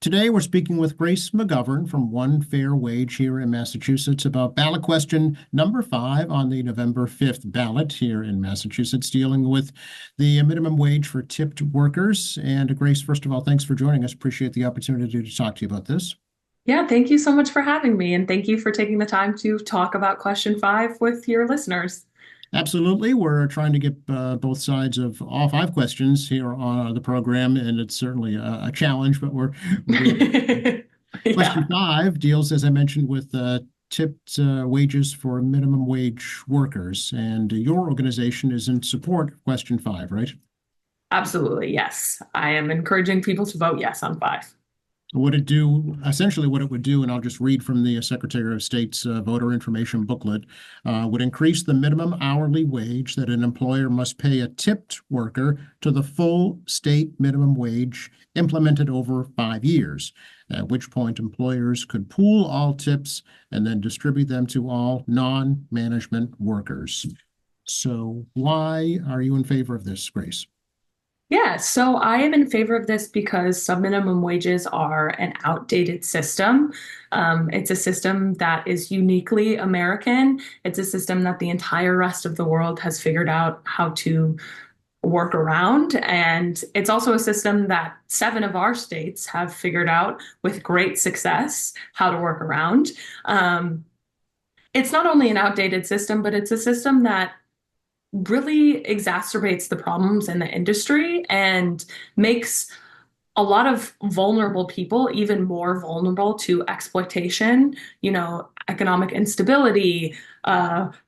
Today, we're speaking with Grace McGovern from One Fair Wage here in Massachusetts about ballot question number 5 on the November 5th ballot here in Massachusetts, dealing with the minimum wage for tipped workers. And Grace, first of all, thanks for joining us. Appreciate the opportunity to talk to you about this. Yeah, thank you so much for having me, and thank you for taking the time to talk about question five with your listeners. Absolutely. We're trying to get both sides of all 5 questions here on the program, and it's certainly a challenge, but we're doing it. Question Yeah, 5 deals, as I mentioned, with tipped wages for minimum wage workers. And your organization is in support of question 5, right? absolutely. Yes. I am encouraging people to vote yes on five. Would it do essentially what it would do, and I'll just read from the Secretary of State's voter information booklet, would increase the minimum hourly wage that an employer must pay a tipped worker to the full state minimum wage implemented over 5 years, at which point employers could pool all tips and then distribute them to all non-management workers. So why are you in favor of this, Grace? Yeah, so I am in favor of this because subminimum wages are an outdated system. It's a system that is uniquely American. It's a system that the entire rest of the world has figured out how to work around. And it's also a system that 7 of our states have figured out with great success how to work around. Um, it's not only an outdated system, but it's a system that really exacerbates the problems in the industry and makes a lot of vulnerable people even more vulnerable to exploitation, economic instability,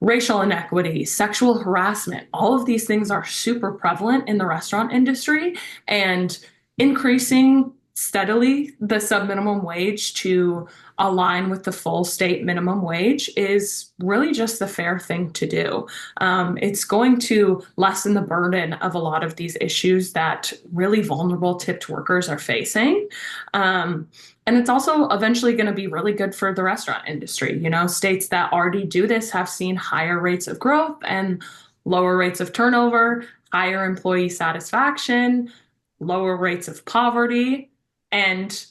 racial inequity, sexual harassment. All of these things are super prevalent in the restaurant industry, and increasing steadily the subminimum wage to align with the full state minimum wage is really just the fair thing to do. It's going to lessen the burden of a lot of these issues that really vulnerable tipped workers are facing. And it's also eventually going to be really good for the restaurant industry. States that already do this have seen higher rates of growth and lower rates of turnover, higher employee satisfaction, lower rates of poverty. And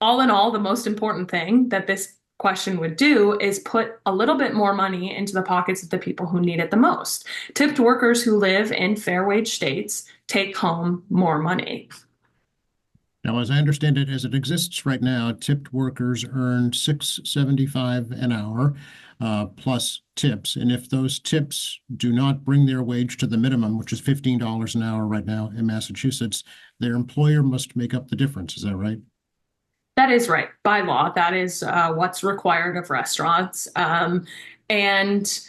all in all, the most important thing that this question would do is put a little bit more money into the pockets of the people who need it the most. Tipped workers who live in fair wage states take home more money. Now, as I understand it, as it exists right now, tipped workers earn 6.75 an hour plus tips. And if those tips do not bring their wage to the minimum, which is $15 an hour right now in Massachusetts, their employer must make up the difference. Is that right? That is right. By law, that is what's required of restaurants. And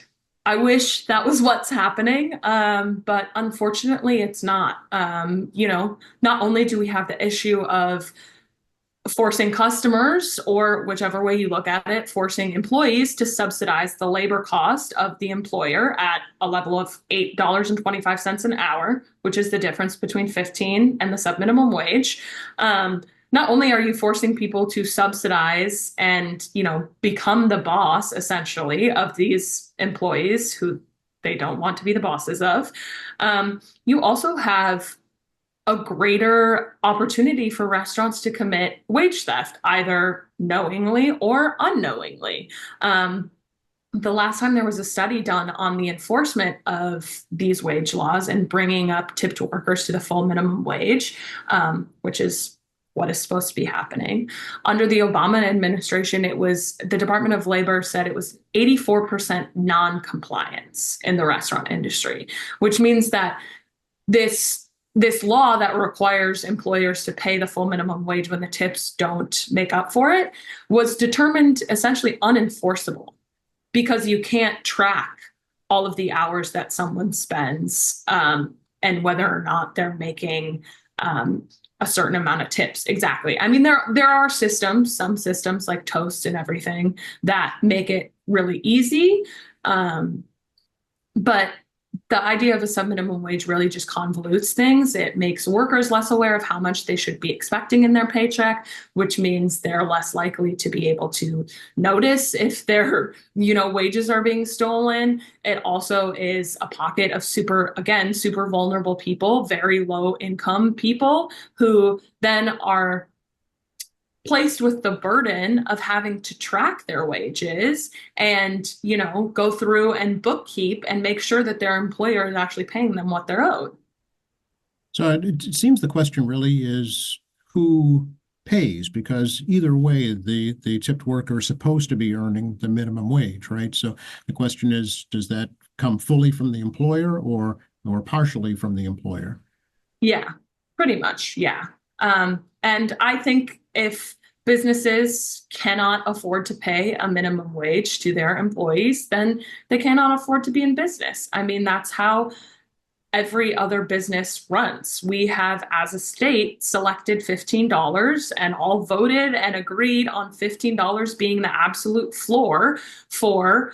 I wish that was what's happening, but unfortunately, it's not. Not only do we have the issue of forcing customers, or whichever way you look at it, forcing employees to subsidize the labor cost of the employer at a level of $8.25 an hour, which is the difference between 15 and the subminimum wage. Not only are you forcing people to subsidize and, become the boss essentially of these employees who they don't want to be the bosses of, you also have a greater opportunity for restaurants to commit wage theft, either knowingly or unknowingly. The last time there was a study done on the enforcement of these wage laws and bringing up tipped workers to the full minimum wage, which is what is supposed to be happening. Under the Obama administration, it was the Department of Labor said it was 84% non-compliance in the restaurant industry, which means that this this law that requires employers to pay the full minimum wage when the tips don't make up for it was determined essentially unenforceable because you can't track all of the hours that someone spends, and whether or not they're making a certain amount of tips. Exactly. I mean, there are systems, some systems like Toast and everything, that make it really easy. But the idea of a subminimum wage really just convolutes things. It makes workers less aware of how much they should be expecting in their paycheck, which means they're less likely to be able to notice if their, wages are being stolen. It also is a pocket of super vulnerable people, very low income people who then are placed with the burden of having to track their wages and, go through and bookkeep and make sure that their employer is actually paying them what they're owed. So it seems the question really is who pays, because either way, the tipped worker is supposed to be earning the minimum wage, right? So the question is, does that come fully from the employer or partially from the employer? Yeah, pretty much. Yeah. And I think if businesses cannot afford to pay a minimum wage to their employees, then they cannot afford to be in business. I mean, that's how every other business runs. We have, as a state, selected $15 and all voted and agreed on $15 being the absolute floor for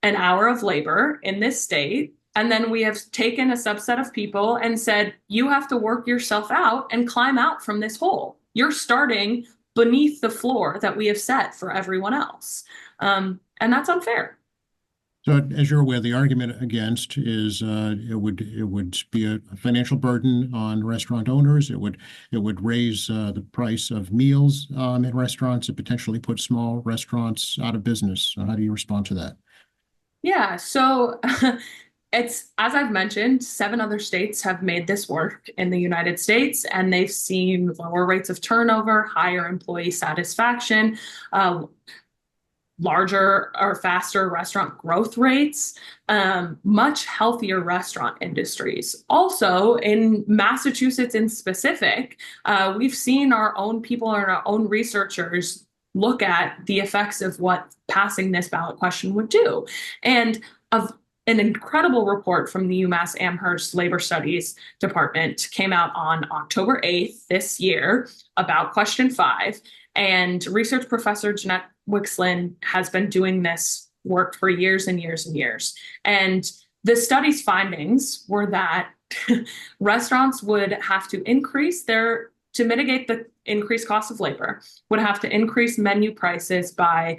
an hour of labor in this state. And then we have taken a subset of people and said, you have to work yourself out and climb out from this hole. You're starting beneath the floor that we have set for everyone else. And that's unfair. So as you're aware, the argument against is it would be a financial burden on restaurant owners. It would raise the price of meals in restaurants. It potentially put small restaurants out of business. So how do you respond to that? Yeah, so it's, as I've mentioned, 7 other states have made this work in the United States, and they've seen lower rates of turnover, higher employee satisfaction, uh, larger or faster restaurant growth rates, much healthier restaurant industries. Also, in Massachusetts in specific, we've seen our own people and our own researchers look at the effects of what passing this ballot question would do. And of an incredible report from the UMass Amherst Labor Studies Department came out on October 8th this year about question 5. And research professor Jeanette Wixlin has been doing this work for years and years and years. And the study's findings were that restaurants would have to to mitigate the increased cost of labor, would have to increase menu prices by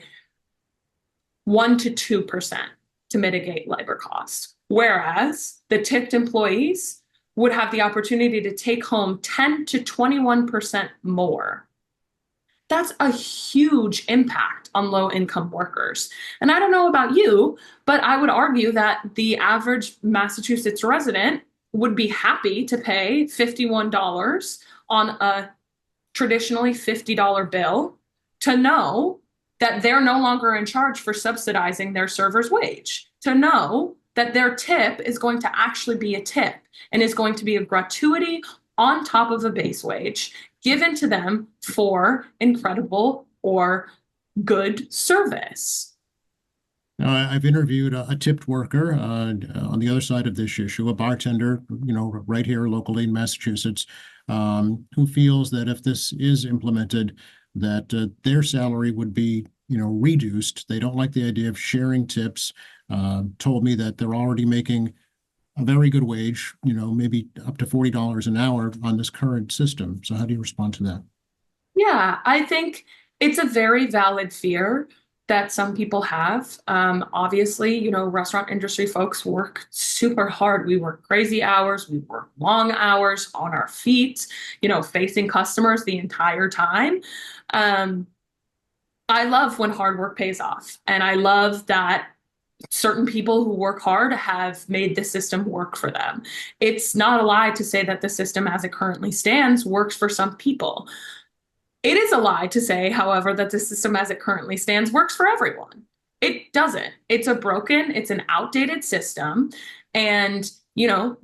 1 to 2% to mitigate labor costs. Whereas the tipped employees would have the opportunity to take home 10 to 21% more. That's a huge impact on low income workers. And I don't know about you, but I would argue that the average Massachusetts resident would be happy to pay $51 on a traditionally $50 bill to know that they're no longer in charge for subsidizing their server's wage, to know that their tip is going to actually be a tip and is going to be a gratuity on top of a base wage given to them for incredible or good service. Now, I've interviewed a tipped worker on the other side of this issue, a bartender, right here locally in Massachusetts, who feels that if this is implemented, that their salary would be, reduced. They don't like the idea of sharing tips. Told me that they're already making a very good wage, maybe up to $40 an hour on this current system. So how do you respond to that? Yeah, I think it's a very valid fear that some people have. Obviously, restaurant industry folks work super hard. We work crazy hours. We work long hours on our feet, facing customers the entire time. I love when hard work pays off. And I love that certain people who work hard have made the system work for them. It's not a lie to say that the system as it currently stands works for some people. It is a lie to say, however, that the system as it currently stands works for everyone. It doesn't. It's an outdated system. And,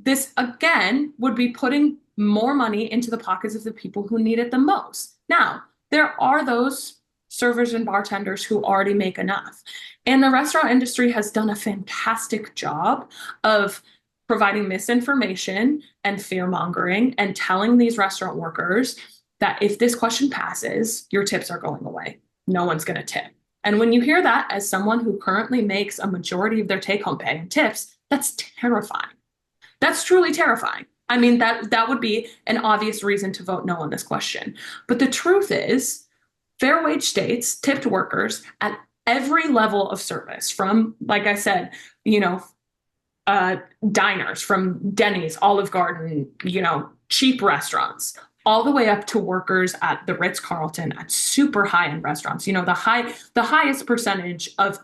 this again would be putting more money into the pockets of the people who need it the most. Now, there are those servers and bartenders who already make enough. And the restaurant industry has done a fantastic job of providing misinformation and fear mongering and telling these restaurant workers that if this question passes, your tips are going away. No one's going to tip. And when you hear that as someone who currently makes a majority of their take-home pay in tips, that's terrifying. That's truly terrifying. I mean, that would be an obvious reason to vote no on this question. But the truth is, fair wage states tipped workers at every level of service, from, like I said, diners, from Denny's, Olive Garden, cheap restaurants, all the way up to workers at the Ritz-Carlton at super high-end restaurants. The highest percentage of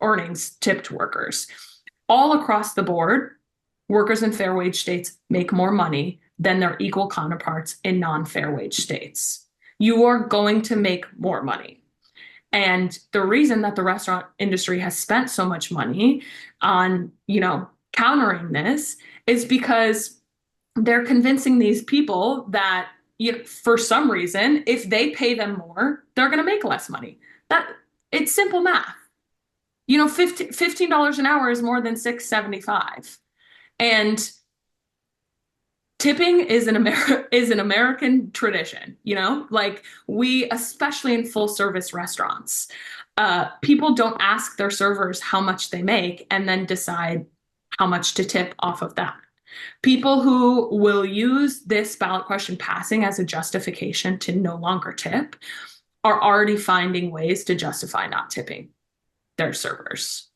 earnings tipped workers. All across the board, workers in fair wage states make more money than their equal counterparts in non-fair wage states. You are going to make more money. And the reason that the restaurant industry has spent so much money on, countering this is because they're convincing these people that, for some reason, if they pay them more, they're going to make less money. It's simple math. $15 an hour is more than $6.75. And tipping is an American tradition, like we, especially in full service restaurants, people don't ask their servers how much they make and then decide how much to tip off of that. People who will use this ballot question passing as a justification to no longer tip are already finding ways to justify not tipping their servers.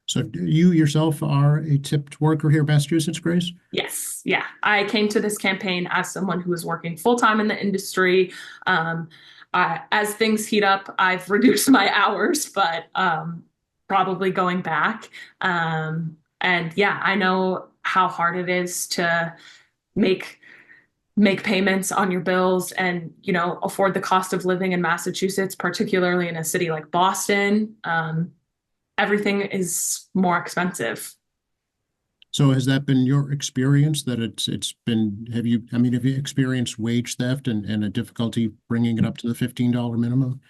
So you yourself are a tipped worker here in Massachusetts, Grace? Yes. Yeah. I came to this campaign as someone who was working full-time in the industry. As things heat up, I've reduced my hours, but probably going back. And yeah, I know how hard it is to make payments on your bills and, afford the cost of living in Massachusetts, particularly in a city like Boston. Everything is more expensive. So has that been your experience that have you experienced wage theft and a difficulty bringing it up to the $15 minimum?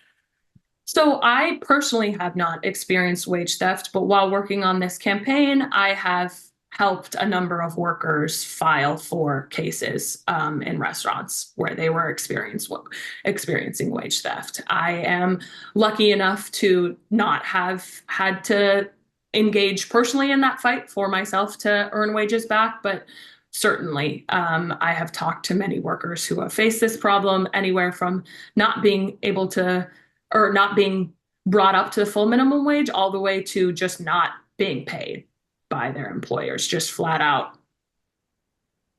So I personally have not experienced wage theft, but while working on this campaign, I have helped a number of workers file for cases in restaurants where they were experiencing wage theft. I am lucky enough to not have had to engage personally in that fight for myself to earn wages back, but certainly I have talked to many workers who have faced this problem, anywhere from not being able to, or not being brought up to the full minimum wage, all the way to just not being paid by their employers, just flat out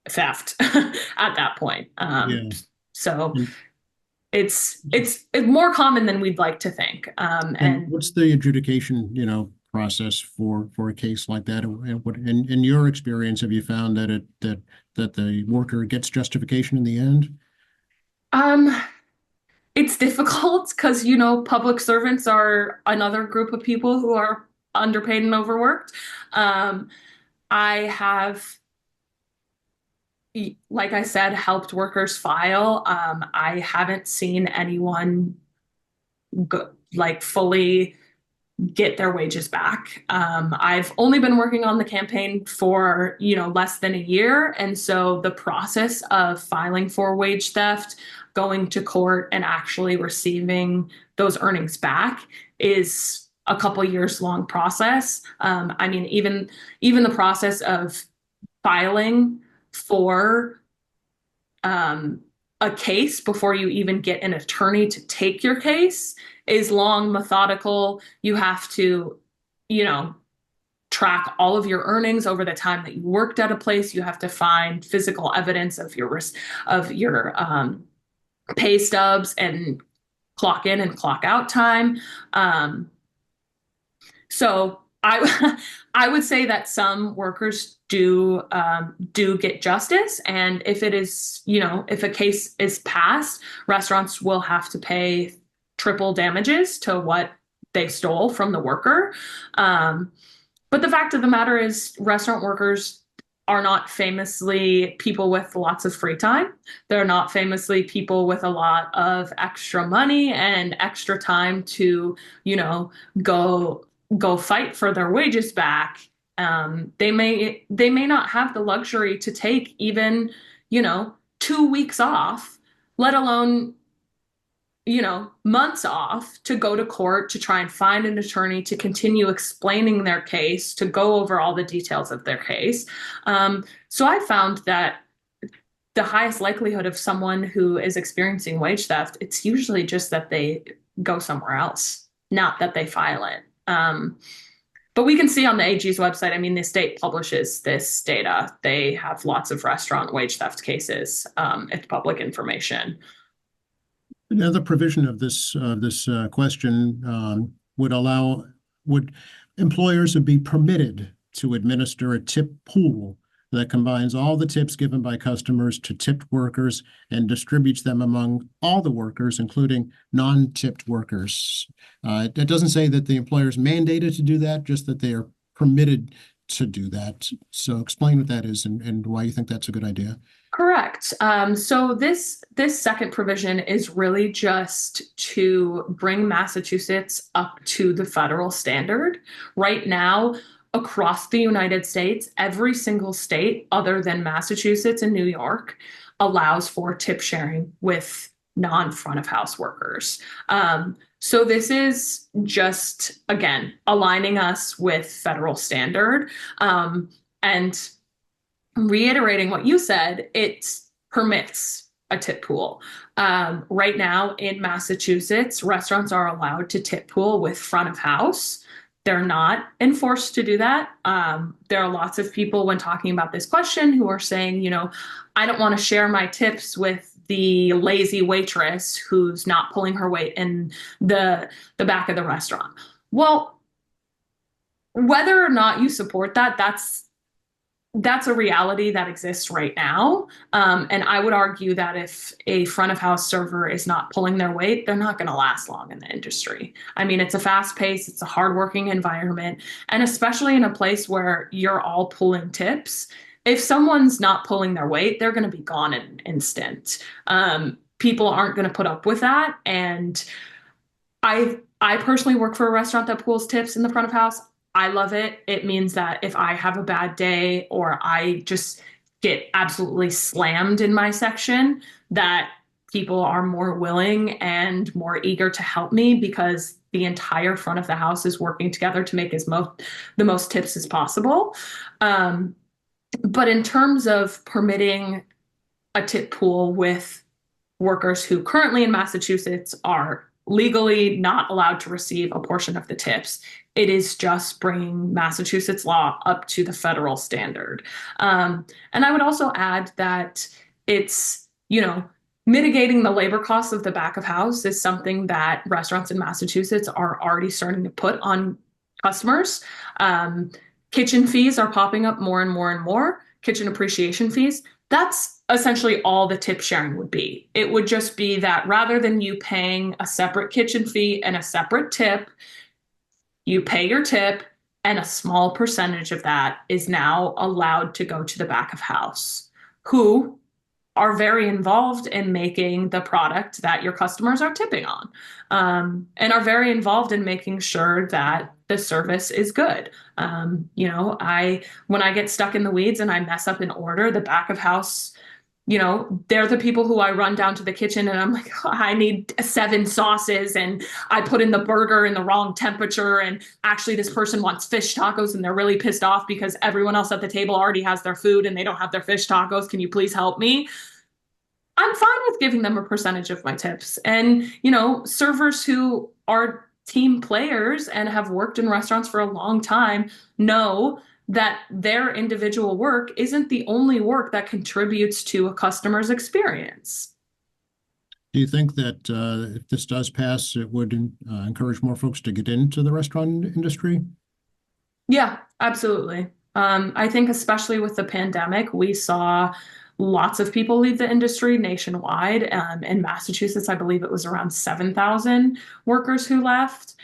theft at that point. So it's more common than we'd like to think. And what's the adjudication, process for a case like that? And what, in your experience, have you found that that the worker gets justification in the end? It's difficult because, public servants are another group of people who are underpaid and overworked. I have, like I said, helped workers file. I haven't seen anyone fully get their wages back. I've only been working on the campaign for, less than a year. And so the process of filing for wage theft, going to court, and actually receiving those earnings back is a couple years long process. Even the process of filing for a case before you even get an attorney to take your case is long, methodical. You have to, track all of your earnings over the time that you worked at a place. You have to find physical evidence of your pay stubs and clock in and clock out time. So I would say that some workers do get justice, and if it is, if a case is passed, restaurants will have to pay triple damages to what they stole from the worker. But the fact of the matter is, restaurant workers are not famously people with lots of free time. They're not famously people with a lot of extra money and extra time to, go fight for their wages back. They may not have the luxury to take even, 2 weeks off, let alone, months off to go to court to try and find an attorney to continue explaining their case, to go over all the details of their case. So I found that the highest likelihood of someone who is experiencing wage theft, it's usually just that they go somewhere else, not that they file it. But we can see on the AG's website, I mean, the state publishes this data. They have lots of restaurant wage theft cases. It's public information. Another provision of this question would employers would be permitted to administer a tip pool that combines all the tips given by customers to tipped workers and distributes them among all the workers, including non-tipped workers. It doesn't say that the employer is mandated to do that, just that they are permitted to do that. So explain what that is and why you think that's a good idea. Correct. So this second provision is really just to bring Massachusetts up to the federal standard. Right now, across the United States, every single state other than Massachusetts and New York allows for tip sharing with non-front of house workers. So this is just, again, aligning us with federal standard. And reiterating what you said, it permits a tip pool. Right now in Massachusetts, restaurants are allowed to tip pool with front of house. They're not enforced to do that. There are lots of people when talking about this question who are saying, you know, I don't want to share my tips with the lazy waitress who's not pulling her weight in the back of the restaurant. Well, whether or not you support that, that's a reality that exists right now. And I would argue that if a front of house server is not pulling their weight, they're not going to last long in the industry. I mean, it's a fast pace, it's a hardworking environment, and especially in a place where you're all pulling tips. If someone's not pulling their weight, they're going to be gone in an instant. People aren't going to put up with that. And I personally work for a restaurant that pulls tips in the front of house. I love it. It means that if I have a bad day or I just get absolutely slammed in my section, that people are more willing and more eager to help me because the entire front of the house is working together to make the most tips as possible. But in terms of permitting a tip pool with workers who currently in Massachusetts are legally not allowed to receive a portion of the tips, it is just bringing Massachusetts law up to the federal standard. And I would also add that it's, you know, mitigating the labor costs of the back of house is something that restaurants in Massachusetts are already starting to put on customers. Kitchen fees are popping up more and more and more, kitchen appreciation fees. That's essentially all the tip sharing would be. It would just be that rather than you paying a separate kitchen fee and a separate tip, you pay your tip and a small percentage of that is now allowed to go to the back of house, who are very involved in making the product that your customers are tipping on, and are very involved in making sure that the service is good. You know, when I get stuck in the weeds and I mess up an order, the back of house, you know, they're the people who I run down to the kitchen and I'm like, oh, I need 7 sauces and I put in the burger in the wrong temperature. And actually this person wants fish tacos and they're really pissed off because everyone else at the table already has their food and they don't have their fish tacos. Can you please help me? I'm fine with giving them a percentage of my tips. And, you know, servers who are team players and have worked in restaurants for a long time know that their individual work isn't the only work that contributes to a customer's experience. Do you think that if this does pass, it would encourage more folks to get into the restaurant industry? Yeah, absolutely. I think especially with the pandemic, we saw lots of people leave the industry nationwide. In Massachusetts, I believe it was around 7,000 workers who left.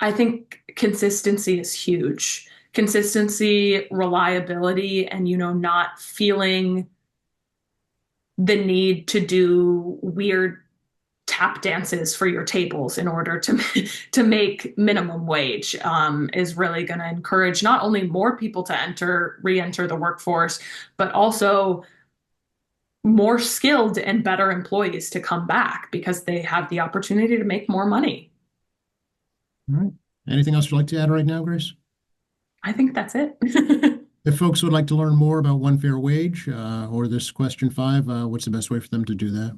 I think consistency is huge. Consistency, reliability, and, you know, not feeling the need to do weird tap dances for your tables in order to make minimum wage is really going to encourage not only more people to re-enter the workforce, but also more skilled and better employees to come back because they have the opportunity to make more money. All right. Anything else you'd like to add right now, Grace? I think that's it. If folks would like to learn more about One Fair Wage or this question 5, what's the best way for them to do that?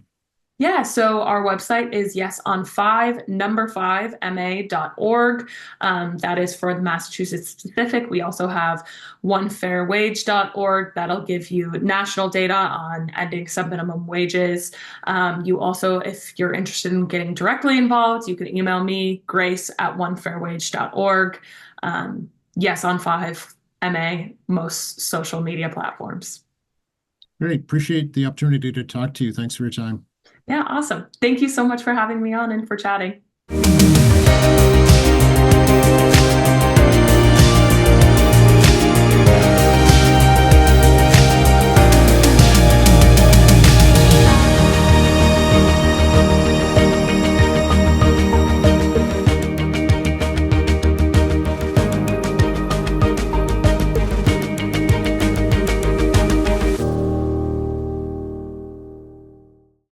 Yeah, so our website is yeson5, number 5, ma.org. That is for the Massachusetts specific. We also have onefairwage.org. That'll give you national data on ending subminimum wages. You also, if you're interested in getting directly involved, you can email me, grace@onefairwage.org. Yes on 5, MA, most social media platforms. Great. Appreciate the opportunity to talk to you. Thanks for your time. Yeah, awesome. Thank you so much for having me on and for chatting.